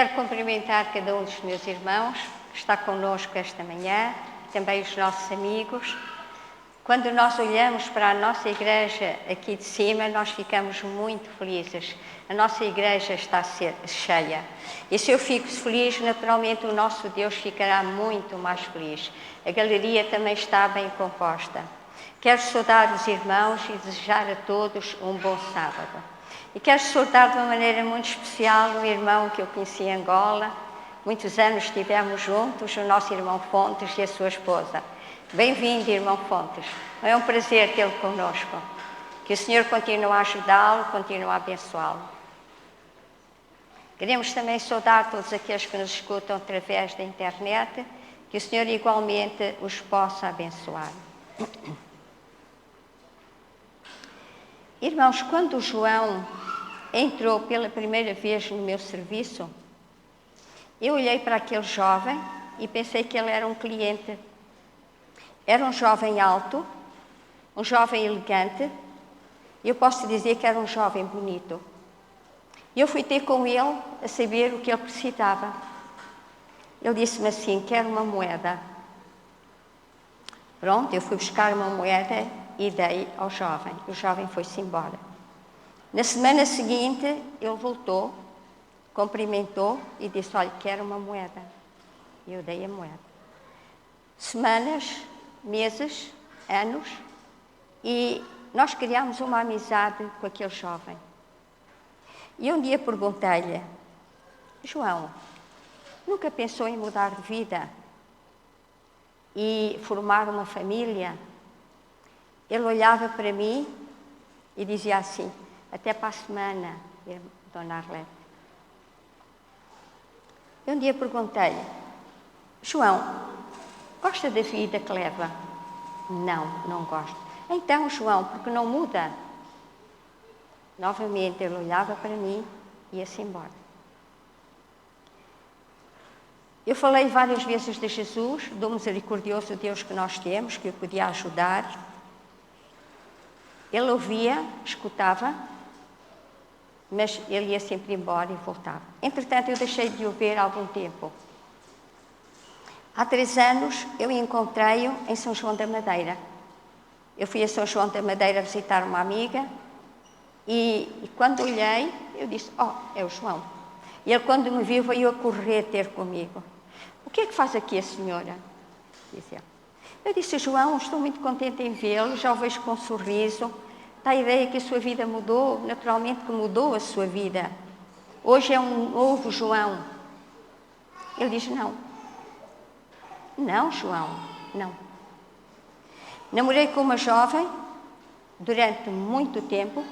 Quero cumprimentar cada um dos meus irmãos que está connosco esta manhã, também os nossos amigos. Quando nós olhamos para a nossa igreja aqui de cima, nós ficamos muito felizes. A nossa igreja está cheia. E se eu fico feliz, naturalmente o nosso Deus ficará muito mais feliz. A galeria também está bem composta. Quero saudar os irmãos e desejar a todos um bom sábado. E quero saudar de uma maneira muito especial um irmão que eu conheci em Angola. Muitos anos estivemos juntos, o nosso irmão Fontes e a sua esposa. Bem-vindo, irmão Fontes. É um prazer tê-lo connosco. Que o Senhor continue a ajudá-lo, continue a abençoá-lo. Queremos também saudar todos aqueles que nos escutam através da internet, que o Senhor igualmente os possa abençoar. Irmãos, quando o João entrou pela primeira vez no meu serviço, eu olhei para aquele jovem e pensei que ele era um cliente. Era um jovem alto, um jovem elegante, e eu posso dizer que era um jovem bonito. E eu fui ter com ele a saber o que ele precisava. Ele disse-me assim: quero uma moeda. Pronto, eu fui buscar uma moeda e dei ao jovem. O jovem foi-se embora. Na semana seguinte, ele voltou, cumprimentou e disse: olha, quero uma moeda. E eu dei a moeda. Semanas, meses, anos, e nós criámos uma amizade com aquele jovem. E um dia perguntei-lhe: João, nunca pensou em mudar de vida e formar uma família? Ele olhava para mim e dizia assim: até para a semana, Dona Arlete. E um dia perguntei-lhe: João, gosta da vida que leva? Não, não gosto. Então, João, porque não muda? Novamente ele olhava para mim e ia-se embora. Eu falei várias vezes de Jesus, do misericordioso Deus que nós temos, que o podia ajudar. Ele ouvia, escutava, mas ele ia sempre embora e voltava. Entretanto, eu deixei de o ver há algum tempo. Há 3 anos, eu encontrei-o em São João da Madeira. Eu fui a São João da Madeira visitar uma amiga e quando olhei, eu disse: é o João. E ele, quando me viu, veio a correr ter comigo. O que é que faz aqui a senhora? Disse ele. Eu disse: João, estou muito contente em vê-lo, já o vejo com um sorriso. Dá a ideia que a sua vida mudou, naturalmente que mudou a sua vida. Hoje é um novo João. Ele diz: não. Não, João, não. Namorei com uma jovem durante muito tempo,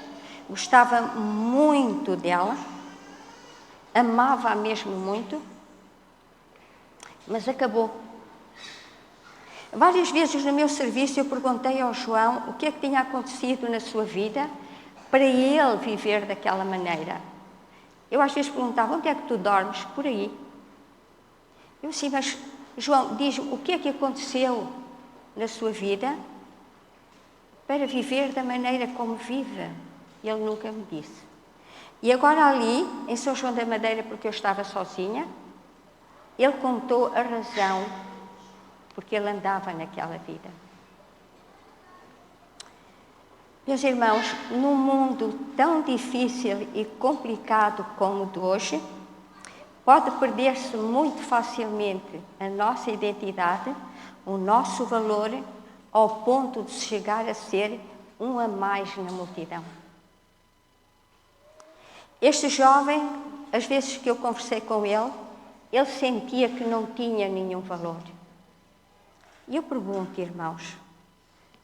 gostava muito dela, amava-a mesmo muito, mas acabou. Várias vezes no meu serviço eu perguntei ao João o que é que tinha acontecido na sua vida para ele viver daquela maneira. Eu às vezes perguntava: onde é que tu dormes? Por aí. Eu disse: mas João, diz-me o que é que aconteceu na sua vida para viver da maneira como vive? E ele nunca me disse. E agora ali, em São João da Madeira, porque eu estava sozinha, ele contou a razão porque ele andava naquela vida. Meus irmãos, num mundo tão difícil e complicado como o de hoje, pode perder-se muito facilmente a nossa identidade, o nosso valor, ao ponto de chegar a ser um a mais na multidão. Este jovem, às vezes que eu conversei com ele sentia que não tinha nenhum valor. E eu pergunto, irmãos,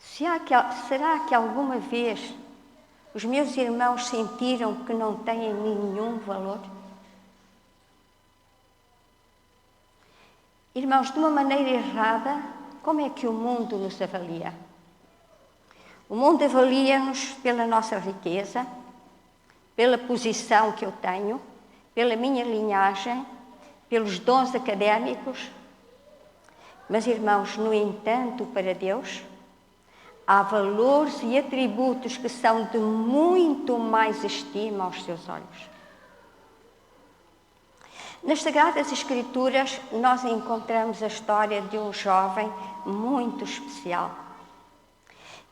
será que alguma vez os meus irmãos sentiram que não têm nenhum valor? Irmãos, de uma maneira errada, como é que o mundo nos avalia? O mundo avalia-nos pela nossa riqueza, pela posição que eu tenho, pela minha linhagem, pelos dons académicos. Mas, irmãos, no entanto, para Deus, há valores e atributos que são de muito mais estima aos seus olhos. Nas Sagradas Escrituras, nós encontramos a história de um jovem muito especial.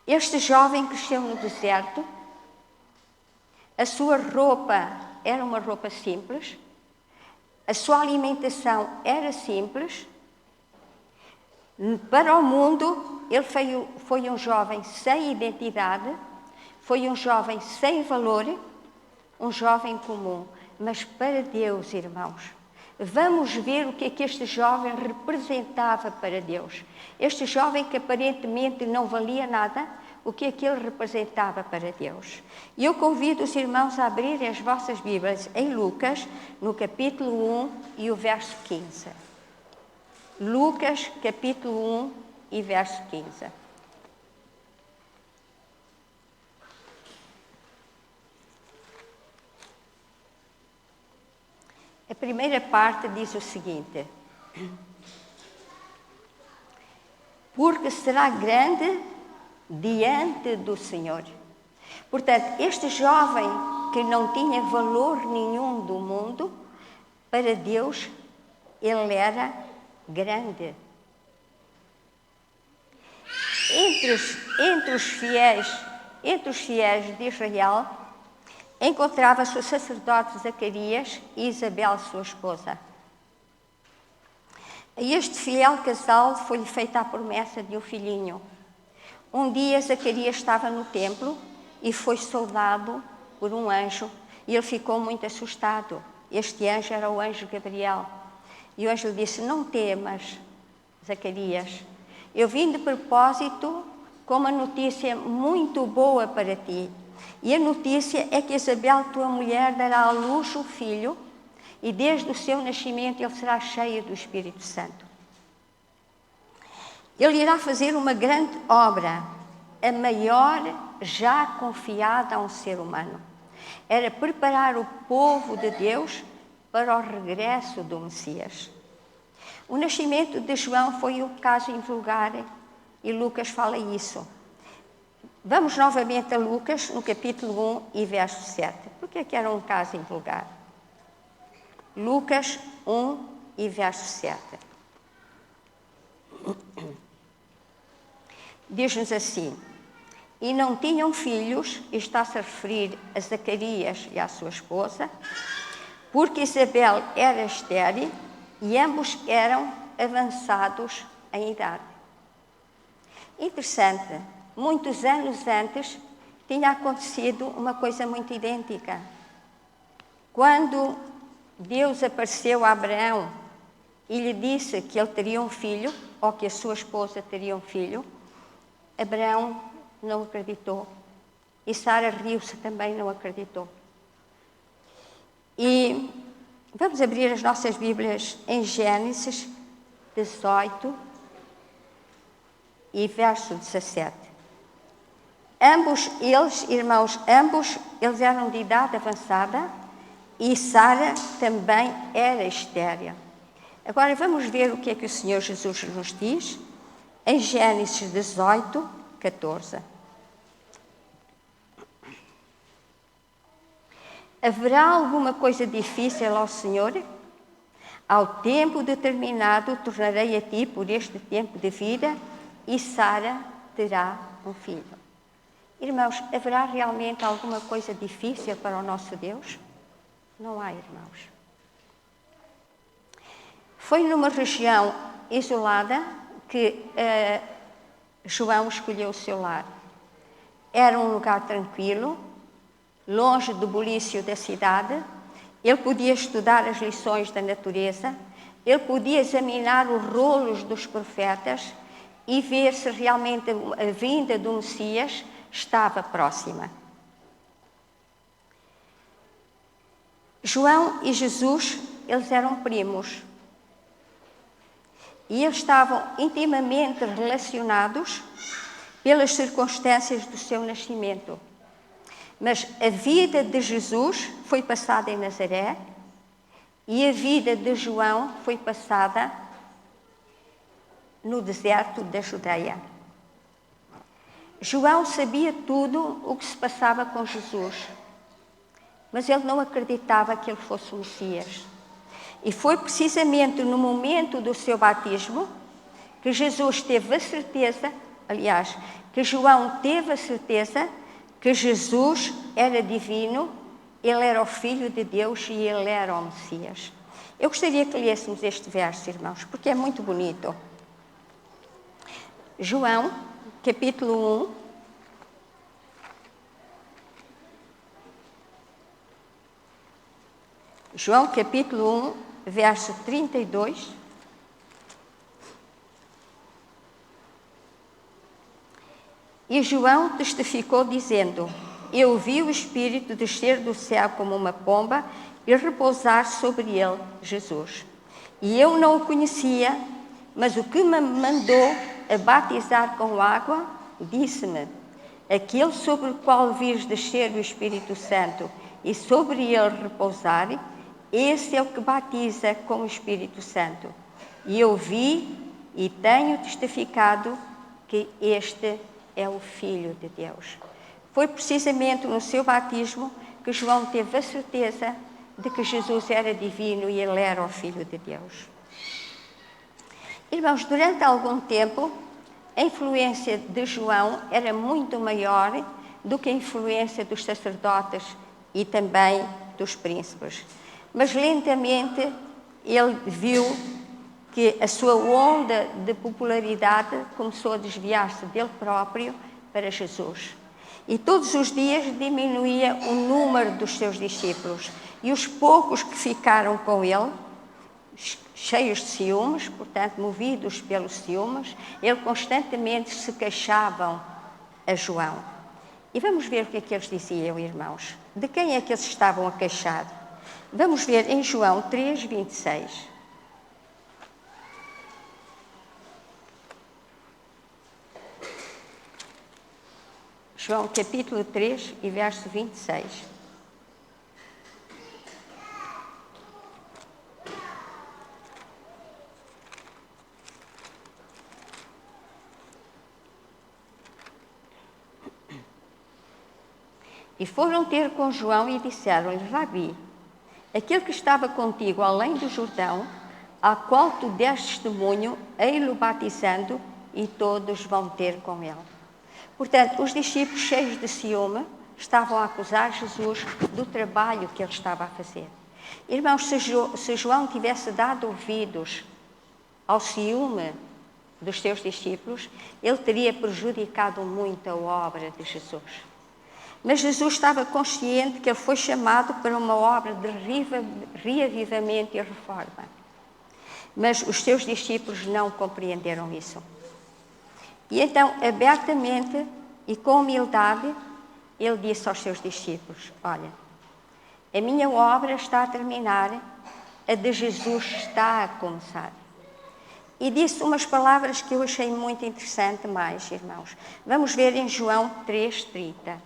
Este jovem cresceu no deserto, a sua roupa era uma roupa simples, a sua alimentação era simples. Para o mundo, ele foi um jovem sem identidade, foi um jovem sem valor, um jovem comum. Mas para Deus, irmãos, vamos ver o que é que este jovem representava para Deus. Este jovem que aparentemente não valia nada, o que é que ele representava para Deus. E eu convido os irmãos a abrirem as vossas Bíblias em Lucas, no capítulo 1 e o verso 15. Lucas, capítulo 1 e verso 15. A primeira parte diz o seguinte: porque será grande diante do Senhor. Portanto, este jovem que não tinha valor nenhum do mundo, para Deus ele era grande. Entre os fiéis de Israel, encontrava-se o sacerdote Zacarias e Isabel, sua esposa. A este fiel casal foi-lhe feita a promessa de um filhinho. Um dia Zacarias estava no templo e foi saudado por um anjo e ele ficou muito assustado. Este anjo era o anjo Gabriel. E o anjo lhe disse: não temas, Zacarias, eu vim de propósito com uma notícia muito boa para ti. E a notícia é que Isabel, tua mulher, dará à luz um filho, e desde o seu nascimento ele será cheio do Espírito Santo. Ele irá fazer uma grande obra, a maior já confiada a um ser humano. Era preparar o povo de Deus para o regresso do Messias. O nascimento de João foi um caso invulgar, e Lucas fala isso. Vamos novamente a Lucas, no capítulo 1 e verso 7. Por que era um caso invulgar? Lucas 1 e verso 7. Diz-nos assim: e não tinham filhos, está-se a referir a Zacarias e à sua esposa, porque Isabel era estéril e ambos eram avançados em idade. Interessante, muitos anos antes tinha acontecido uma coisa muito idêntica. Quando Deus apareceu a Abraão e lhe disse que ele teria um filho, ou que a sua esposa teria um filho, Abraão não acreditou. E Sara riu-se, também não acreditou. E vamos abrir as nossas Bíblias em Gênesis 18 e verso 17. Ambos eles, irmãos, eles eram de idade avançada e Sara também era estéril. Agora vamos ver o que é que o Senhor Jesus nos diz em Gênesis 18, 14. Haverá alguma coisa difícil ao Senhor? Ao tempo determinado tornarei a ti por este tempo de vida e Sara terá um filho. Irmãos, haverá realmente alguma coisa difícil para o nosso Deus? Não há, irmãos. Foi numa região isolada que João escolheu o seu lar. Era um lugar tranquilo, longe do bulício da cidade. Ele podia estudar as lições da natureza, ele podia examinar os rolos dos profetas e ver se realmente a vinda do Messias estava próxima. João e Jesus, eles eram primos. E eles estavam intimamente relacionados pelas circunstâncias do seu nascimento. Mas a vida de Jesus foi passada em Nazaré e a vida de João foi passada no deserto da Judeia. João sabia tudo o que se passava com Jesus, mas ele não acreditava que ele fosse o Messias. E foi precisamente no momento do seu batismo que Jesus teve a certeza, aliás, que João teve a certeza que Jesus era divino, ele era o Filho de Deus e ele era o Messias. Eu gostaria que lêssemos este verso, irmãos, porque é muito bonito. João, capítulo 1. João, capítulo 1, verso 32. E João testificou, dizendo: Eu vi o Espírito descer do céu como uma pomba e repousar sobre ele, Jesus. E eu não o conhecia, mas o que me mandou a batizar com água, disse-me: Aquele sobre o qual vires descer o Espírito Santo e sobre ele repousar, esse é o que batiza com o Espírito Santo. E eu vi e tenho testificado que este é o Filho de Deus. Foi precisamente no seu batismo que João teve a certeza de que Jesus era divino e ele era o Filho de Deus. Irmãos, durante algum tempo, a influência de João era muito maior do que a influência dos sacerdotes e também dos príncipes. Mas lentamente ele viu que a sua onda de popularidade começou a desviar-se dele próprio para Jesus. E todos os dias diminuía o número dos seus discípulos. E os poucos que ficaram com ele, cheios de ciúmes, portanto, movidos pelos ciúmes, ele constantemente se queixavam a João. E vamos ver o que é que eles diziam, irmãos. De quem é que eles estavam a queixar? Vamos ver em João 3, 26. João capítulo 3 e verso 26. E foram ter com João e disseram-lhe: Rabi, aquele que estava contigo além do Jordão, a qual tu deste testemunho, ei-lo batizando, e todos vão ter com ele. Portanto, os discípulos cheios de ciúme estavam a acusar Jesus do trabalho que ele estava a fazer. Irmãos, se João tivesse dado ouvidos ao ciúme dos seus discípulos, ele teria prejudicado muito a obra de Jesus. Mas Jesus estava consciente que ele foi chamado para uma obra de reavivamento e reforma. Mas os seus discípulos não compreenderam isso. E então, abertamente e com humildade, ele disse aos seus discípulos: Olha, a minha obra está a terminar, a de Jesus está a começar. E disse umas palavras que eu achei muito interessante mais, irmãos. Vamos ver em João 3:30.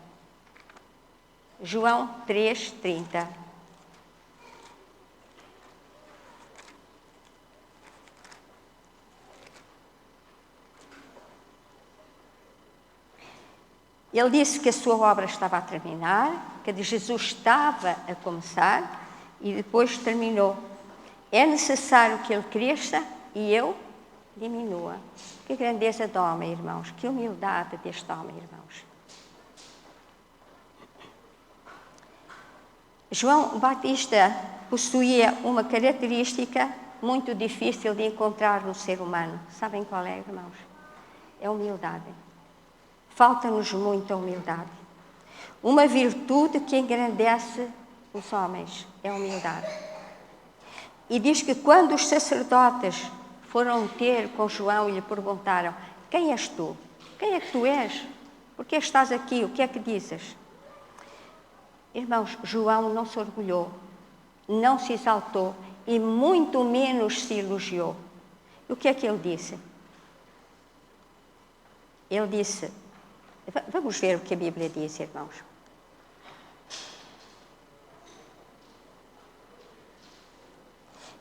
João 3:30. Ele disse que a sua obra estava a terminar, que a de Jesus estava a começar, e depois terminou. É necessário que ele cresça e eu diminua. Que grandeza de homem, irmãos. Que humildade deste homem, irmãos. João Batista possuía uma característica muito difícil de encontrar no ser humano. Sabem qual é, irmãos? É a humildade. Falta-nos muita humildade. Uma virtude que engrandece os homens é a humildade. E diz que quando os sacerdotes foram ter com João e lhe perguntaram: Quem és tu? Quem é que tu és? Por que estás aqui? O que é que dizes? Irmãos, João não se orgulhou, não se exaltou e muito menos se elogiou. O que é que ele disse? Ele disse... Vamos ver o que a Bíblia diz, irmãos.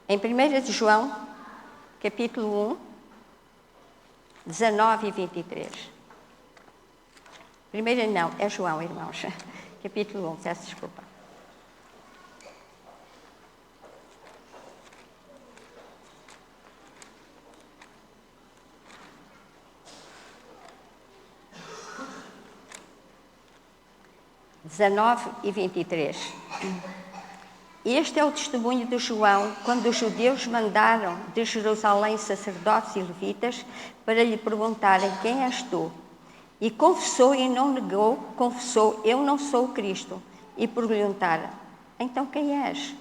Em 1 de João, capítulo 1, 19 e 23. Primeiro não, é João, irmãos. Capítulo 1, peço desculpa. 19 e 23. Este é o testemunho de João, quando os judeus mandaram de Jerusalém sacerdotes e levitas para lhe perguntarem: quem és tu? E confessou e não negou, confessou: eu não sou o Cristo. E perguntaram: então quem és?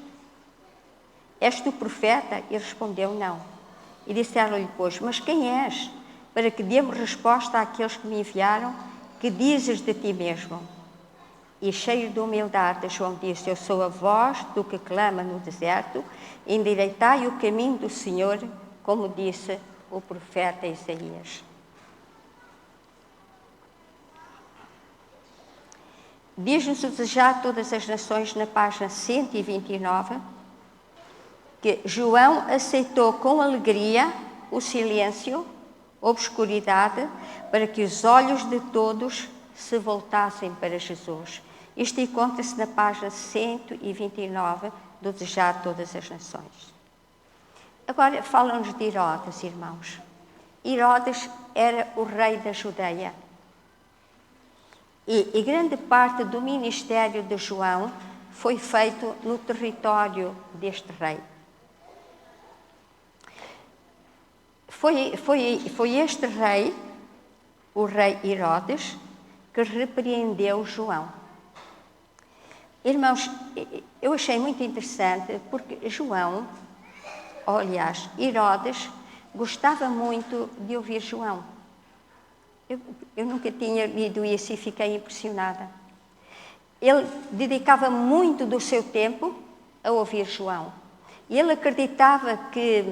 És tu profeta? E respondeu: não. E disseram-lhe, pois: mas quem és? Para que demos resposta àqueles que me enviaram, que dizes de ti mesmo? E cheio de humildade, João disse: eu sou a voz do que clama no deserto, endireitai o caminho do Senhor, como disse o profeta Isaías. Diz-nos o Desejar Todas as Nações, na página 129, que João aceitou com alegria o silêncio, a obscuridade, para que os olhos de todos se voltassem para Jesus. Isto encontra-se na página 129 do Desejar Todas as Nações. Agora, falam-nos de Herodes, irmãos. Herodes era o rei da Judeia. E grande parte do ministério de João foi feito no território deste rei. Foi este rei, o rei Herodes, que repreendeu João. Irmãos, eu achei muito interessante porque João, aliás, Herodes, gostava muito de ouvir João. Eu nunca tinha lido isso e fiquei impressionada. Ele dedicava muito do seu tempo a ouvir João. E ele acreditava que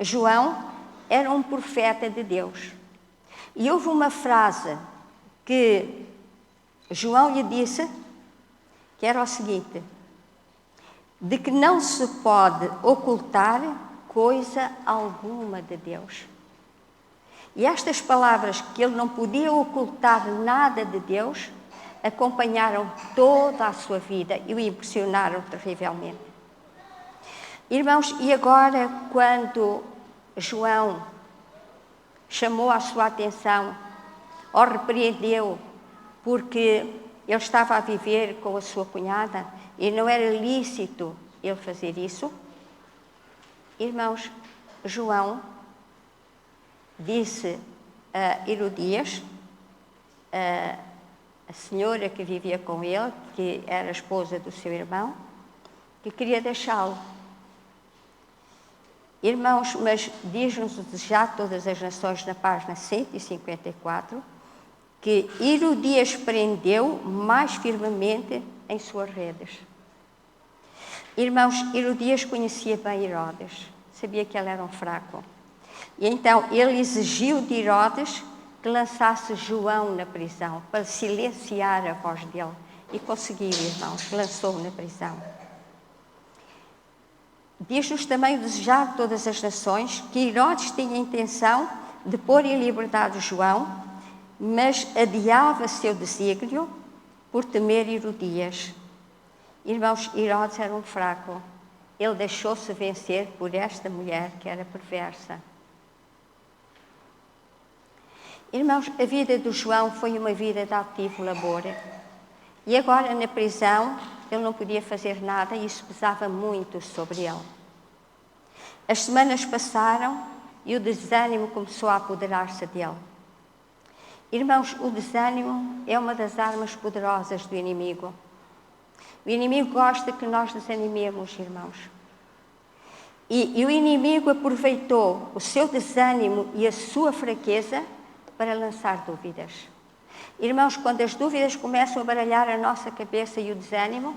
João era um profeta de Deus. E houve uma frase que João lhe disse, que era o seguinte: de que não se pode ocultar coisa alguma de Deus. E estas palavras, que ele não podia ocultar nada de Deus, acompanharam toda a sua vida e o impressionaram terrivelmente. Irmãos, e agora, quando João chamou a sua atenção, ou repreendeu, porque ele estava a viver com a sua cunhada e não era lícito ele fazer isso, irmãos, João disse a Herodias, a senhora que vivia com ele, que era a esposa do seu irmão, que queria deixá-lo. Irmãos, mas diz-nos o Desejar Todas as Nações, na página 154, que Herodias prendeu mais firmemente em suas redes. Irmãos, Herodias conhecia bem Herodes, sabia que ele era um fraco. E então ele exigiu de Herodes que lançasse João na prisão, para silenciar a voz dele. E conseguiu, irmãos, lançou-o na prisão. Diz-nos também o Desejar Todas as Nações que Herodes tinha a intenção de pôr em liberdade João, mas adiava seu desígnio por temer Herodias. Irmãos, Herodes era um fraco. Ele deixou-se vencer por esta mulher que era perversa. Irmãos, a vida de João foi uma vida de altivo labor. E agora, na prisão, ele não podia fazer nada e isso pesava muito sobre ele. As semanas passaram e o desânimo começou a apoderar-se dele. Irmãos, o desânimo é uma das armas poderosas do inimigo. O inimigo gosta que nós desanimemos, irmãos. E o inimigo aproveitou o seu desânimo e a sua fraqueza para lançar dúvidas. Irmãos, quando as dúvidas começam a baralhar a nossa cabeça e o desânimo,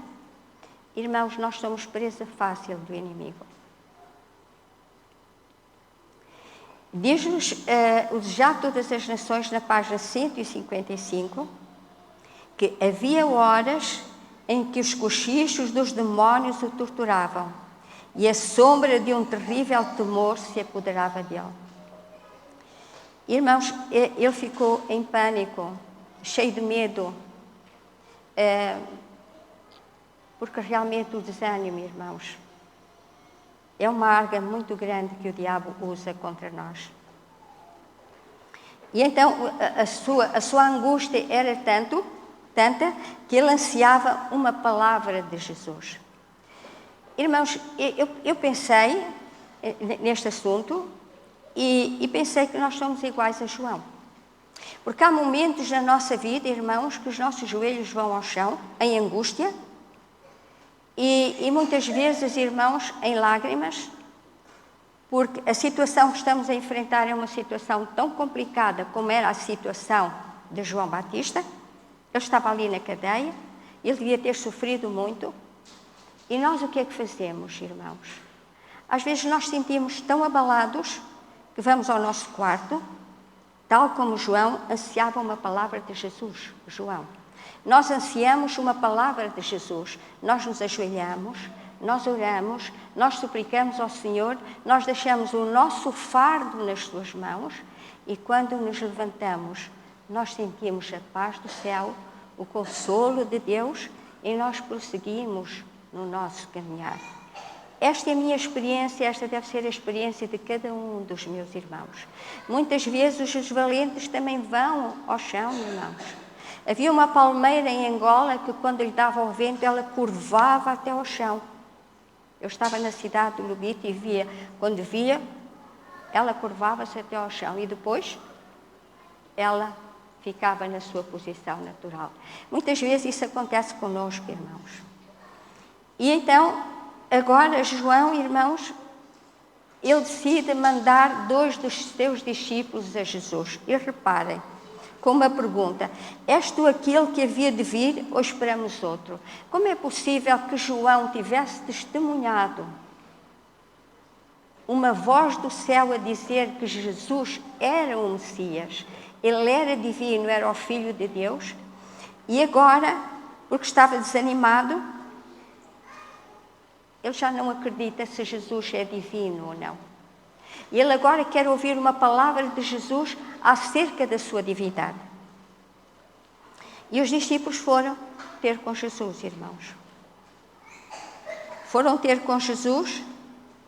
irmãos, nós somos presa fácil do inimigo. Diz-nos o Desejar Todas as Nações, na página 155, que havia horas em que os cochichos dos demónios o torturavam e a sombra de um terrível temor se apoderava dele. Irmãos, ele ficou em pânico, cheio de medo, porque realmente o desânimo, irmãos, é uma arma muito grande que o diabo usa contra nós. E então a sua angústia era tanto tanta que ele ansiava uma palavra de Jesus. Irmãos, eu pensei neste assunto e pensei que nós somos iguais a João. Porque há momentos na nossa vida, irmãos, que os nossos joelhos vão ao chão, em angústia, e muitas vezes, irmãos, em lágrimas, porque a situação que estamos a enfrentar é uma situação tão complicada como era a situação de João Batista. Ele estava ali na cadeia, ele devia ter sofrido muito. E nós o que é que fazemos, irmãos? Às vezes nós sentimos tão abalados que vamos ao nosso quarto, tal como João ansiava uma palavra de Jesus. João, nós ansiamos uma palavra de Jesus. Nós nos ajoelhamos, nós oramos, nós suplicamos ao Senhor, nós deixamos o nosso fardo nas suas mãos e quando nos levantamos, nós sentimos a paz do céu, o consolo de Deus e nós prosseguimos no nosso caminhar. Esta é a minha experiência, esta deve ser a experiência de cada um dos meus irmãos. Muitas vezes os valentes também vão ao chão, irmãos. Havia uma palmeira em Angola que quando lhe dava o vento, ela curvava até ao chão. Eu estava na cidade do Lubito e quando via, ela curvava-se até ao chão e depois ela ficava na sua posição natural. Muitas vezes isso acontece conosco, irmãos. E então, agora João, irmãos, ele decide mandar 2 dos seus discípulos a Jesus. E reparem, com uma pergunta: és tu aquele que havia de vir ou esperamos outro? Como é possível que João tivesse testemunhado uma voz do céu a dizer que Jesus era o Messias, ele era divino, era o Filho de Deus, e agora, porque estava desanimado, ele já não acredita se Jesus é divino ou não. E ele agora quer ouvir uma palavra de Jesus acerca da sua divindade. E os discípulos foram ter com Jesus, irmãos. Foram ter com Jesus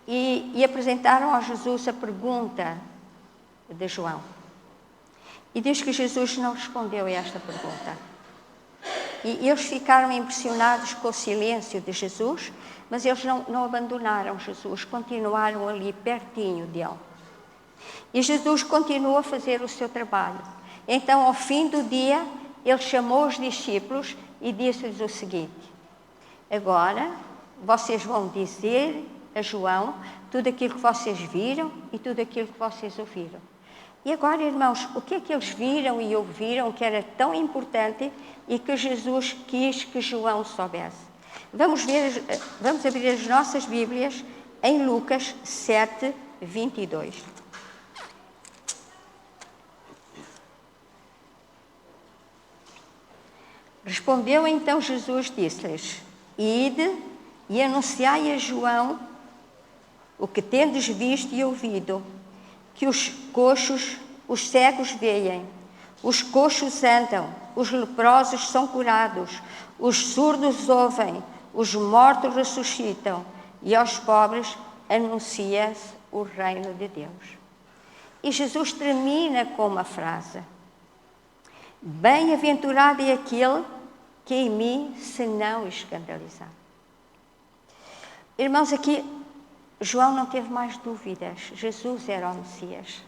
e apresentaram a Jesus a pergunta de João. E diz que Jesus não respondeu a esta pergunta. E eles ficaram impressionados com o silêncio de Jesus, mas eles não abandonaram Jesus, continuaram ali pertinho dele. E Jesus continuou a fazer o seu trabalho. Então, ao fim do dia, ele chamou os discípulos e disse-lhes o seguinte: agora vocês vão dizer a João tudo aquilo que vocês viram e tudo aquilo que vocês ouviram. E agora, irmãos, o que é que eles viram e ouviram que era tão importante e que Jesus quis que João soubesse? Vamos abrir as nossas Bíblias em Lucas 7, 22. Respondeu então Jesus, disse-lhes: ide e anunciai a João o que tendes visto e ouvido, que os coxos, os cegos veem, os coxos andam, os leprosos são curados, os surdos ouvem, os mortos ressuscitam e aos pobres anuncia-se o reino de Deus. E Jesus termina com uma frase: bem-aventurado é aquele que em mim se não escandalizar. Irmãos, aqui João não teve mais dúvidas, Jesus era o Messias.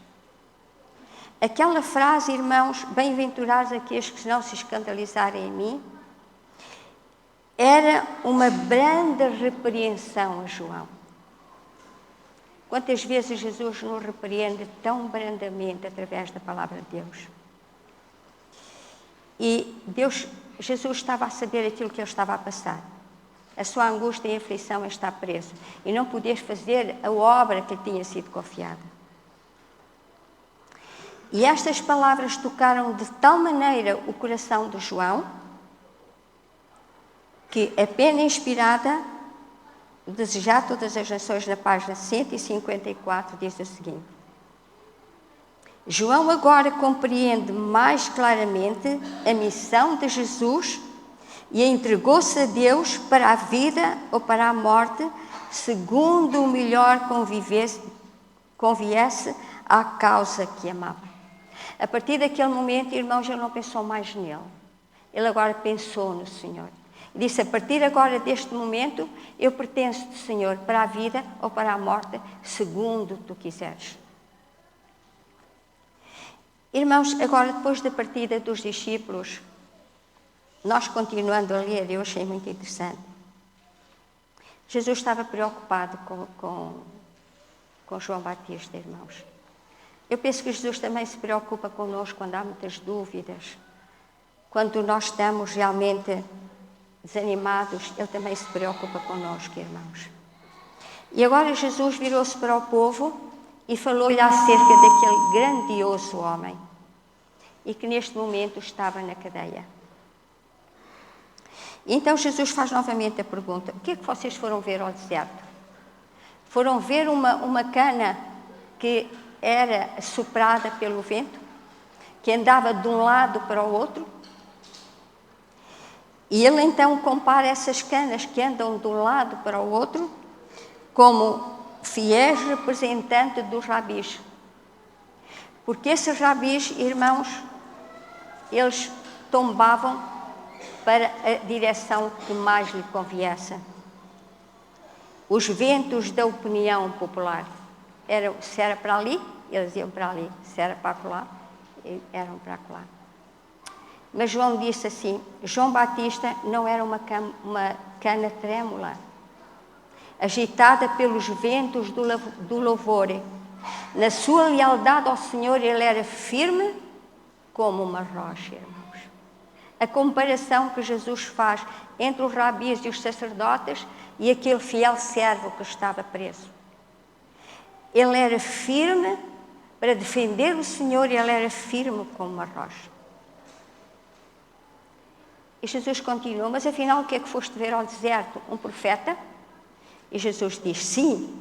Aquela frase, irmãos, bem-aventurados aqueles que não se escandalizarem em mim, era uma branda repreensão a João. Quantas vezes Jesus nos repreende tão brandamente através da palavra de Deus? E Jesus estava a saber aquilo que ele estava a passar. A sua angústia e aflição é estar preso e não poder fazer a obra que lhe tinha sido confiada. E estas palavras tocaram de tal maneira o coração de João que a pena inspirada, desejar todas as nações, na página 154, diz o seguinte: João agora compreende mais claramente a missão de Jesus e entregou-se a Deus para a vida ou para a morte, segundo o melhor conviesse à causa que amava. A partir daquele momento, irmãos, ele não pensou mais nele. Ele agora pensou no Senhor. Disse, a partir agora deste momento, eu pertenço-te, Senhor, para a vida ou para a morte, segundo tu quiseres. Irmãos, agora depois da partida dos discípulos, nós continuando a ler, eu achei muito interessante. Jesus estava preocupado com João Batista, irmãos. Eu penso que Jesus também se preocupa connosco quando há muitas dúvidas. Quando nós estamos realmente desanimados, Ele também se preocupa connosco, irmãos. E agora Jesus virou-se para o povo e falou-lhe acerca daquele grandioso homem e que neste momento estava na cadeia. E então Jesus faz novamente a pergunta, o que é que vocês foram ver ao deserto? Foram ver uma cana que era soprada pelo vento, que andava de um lado para o outro? E ele então compara essas canas que andam de um lado para o outro como fiéis representantes dos rabis. Porque esses rabis, irmãos, eles tombavam para a direção que mais lhe conviesse. Os ventos da opinião popular. Se era para ali, eles iam para ali. Se era para lá, eram para lá. Mas João disse assim, João Batista não era uma cana trêmula, agitada pelos ventos do louvor. Na sua lealdade ao Senhor, ele era firme como uma rocha, irmãos. A comparação que Jesus faz entre os rabis e os sacerdotes e aquele fiel servo que estava preso. Ele era firme para defender o Senhor e ele era firme como uma rocha. E Jesus continua, mas afinal o que é que foste ver ao deserto? Um profeta? E Jesus diz, sim,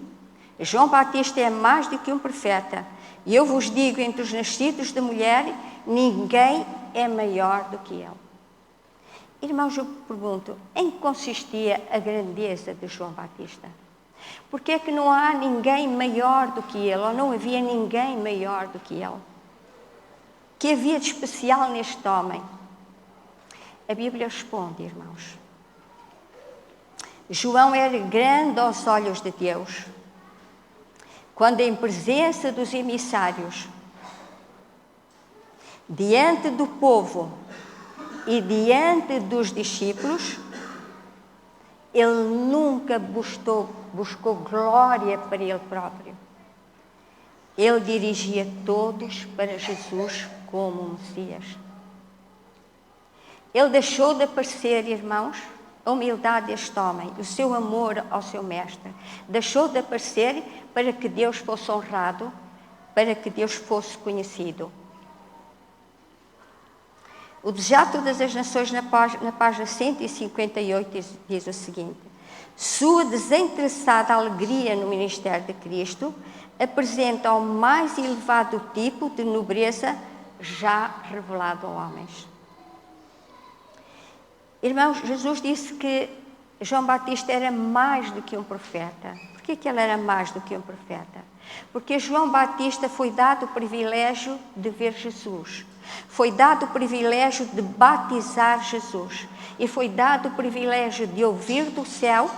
João Batista é mais do que um profeta. E eu vos digo, entre os nascidos de mulher, ninguém é maior do que ele. Irmãos, eu pergunto, em que consistia a grandeza de João Batista? Porque é que não há ninguém maior do que ele, ou não havia ninguém maior do que ele? O que havia de especial neste homem? A Bíblia responde, irmãos. João era grande aos olhos de Deus, quando em presença dos emissários, diante do povo e diante dos discípulos, ele nunca buscou glória para ele próprio. Ele dirigia todos para Jesus como um Messias. Ele deixou de aparecer, irmãos, a humildade deste homem, o seu amor ao seu mestre. Deixou de aparecer para que Deus fosse honrado, para que Deus fosse conhecido. O Desejar Todas as Nações, na página 158, diz o seguinte: sua desinteressada alegria no ministério de Cristo apresenta o mais elevado tipo de nobreza já revelado a homens. Irmãos, Jesus disse que João Batista era mais do que um profeta. Por que ele era mais do que um profeta? Porque João Batista foi dado o privilégio de ver Jesus. Foi dado o privilégio de batizar Jesus. E foi dado o privilégio de ouvir do céu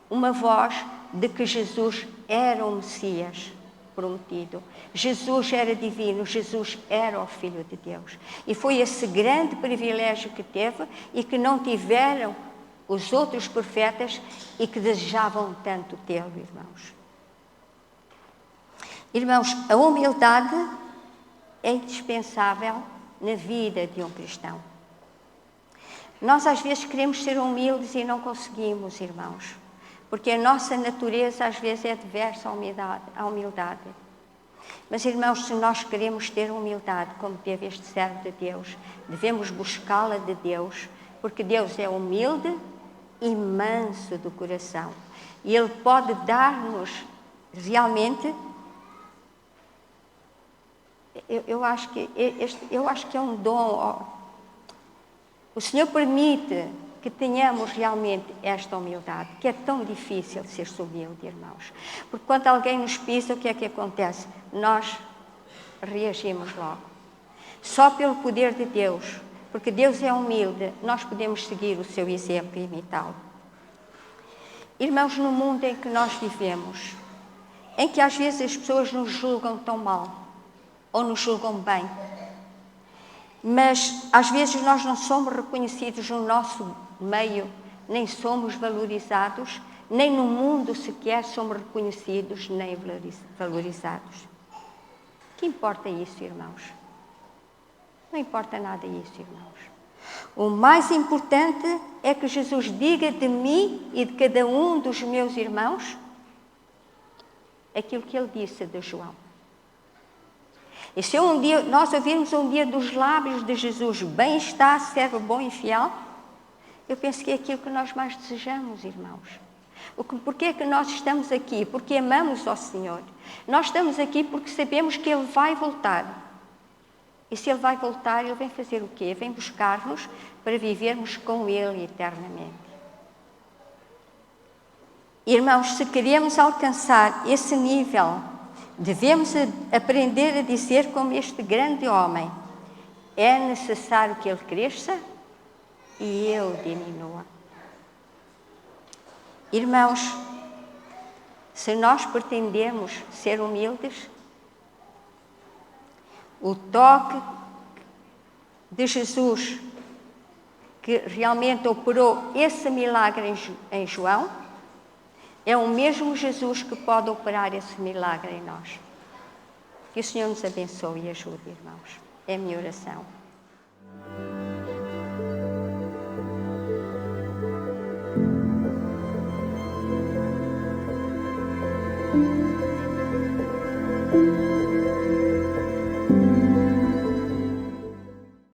uma voz de que Jesus era o Messias prometido. Jesus era divino, Jesus era o Filho de Deus. E foi esse grande privilégio que teve e que não tiveram os outros profetas e que desejavam tanto tê-lo, irmãos. Irmãos, a humildade é indispensável na vida de um cristão. Nós às vezes queremos ser humildes e não conseguimos, irmãos, porque a nossa natureza às vezes é adversa à humildade. Mas, irmãos, se nós queremos ter humildade, como teve este servo de Deus, devemos buscá-la de Deus, porque Deus é humilde e manso do coração. E Ele pode dar-nos realmente... Eu acho que é um dom. O Senhor permite que tenhamos realmente esta humildade, que é tão difícil ser-se humilde, irmãos. Porque quando alguém nos pisa, o que é que acontece? Nós reagimos logo. Só pelo poder de Deus porque Deus é humilde, nós podemos seguir o seu exemplo e imitá-lo. Irmãos, no mundo em que nós vivemos, em que às vezes as pessoas nos julgam tão mal, ou nos julgam bem, mas às vezes nós não somos reconhecidos no nosso meio, nem somos valorizados, nem no mundo sequer somos reconhecidos, nem valorizados. Que importa isso, irmãos? Não importa nada isso, irmãos. O mais importante é que Jesus diga de mim e de cada um dos meus irmãos aquilo que ele disse de João. E se nós ouvirmos um dia dos lábios de Jesus, bem está, servo bom e fiel, eu penso que é aquilo que nós mais desejamos, irmãos. Porquê é que nós estamos aqui? Porque amamos ao Senhor. Nós estamos aqui porque sabemos que Ele vai voltar. E se Ele vai voltar, Ele vem fazer o quê? Vem buscar-nos para vivermos com Ele eternamente. Irmãos, se queremos alcançar esse nível, devemos aprender a dizer como este grande homem: é necessário que Ele cresça e eu diminua. Irmãos, se nós pretendemos ser humildes, o toque de Jesus, que realmente operou esse milagre em João, é o mesmo Jesus que pode operar esse milagre em nós. Que o Senhor nos abençoe e ajude, irmãos. É a minha oração.